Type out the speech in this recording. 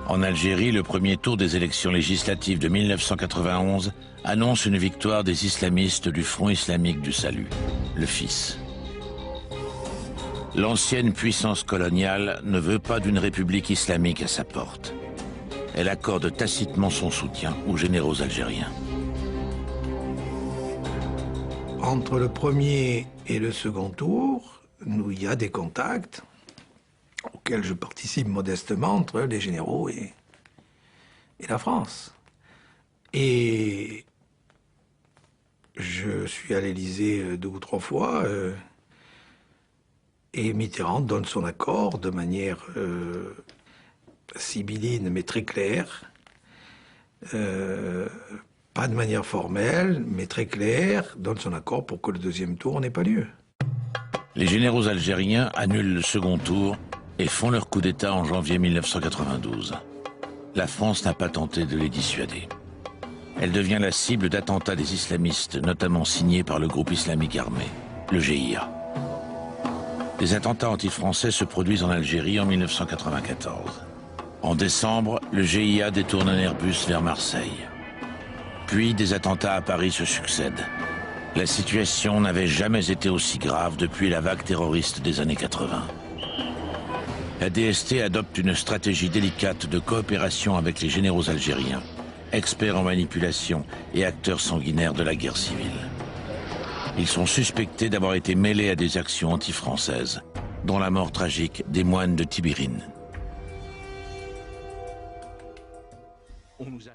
En Algérie, le premier tour des élections législatives de 1991 annonce une victoire des islamistes du Front islamique du salut, le FIS. L'ancienne puissance coloniale ne veut pas d'une république islamique à sa porte. Elle accorde tacitement son soutien aux généraux algériens. Entre le premier et le second tour, il y a des contacts auxquels je participe modestement entre les généraux et la France. Et je suis à l'Élysée 2 ou 3 fois et Mitterrand donne son accord de manière sibylline mais très claire. Pas de manière formelle, mais très claire, donne son accord pour que le deuxième tour n'ait pas lieu. Les généraux algériens annulent le second tour et font leur coup d'État en janvier 1992. La France n'a pas tenté de les dissuader. Elle devient la cible d'attentats des islamistes, notamment signés par le groupe islamique armé, le GIA. Des attentats anti-français se produisent en Algérie en 1994. En décembre, le GIA détourne un Airbus vers Marseille. Puis des attentats à Paris se succèdent. La situation n'avait jamais été aussi grave depuis la vague terroriste des années 80. La DST adopte une stratégie délicate de coopération avec les généraux algériens, experts en manipulation et acteurs sanguinaires de la guerre civile. Ils sont suspectés d'avoir été mêlés à des actions anti-françaises, dont la mort tragique des moines de Tibérine. On nous a...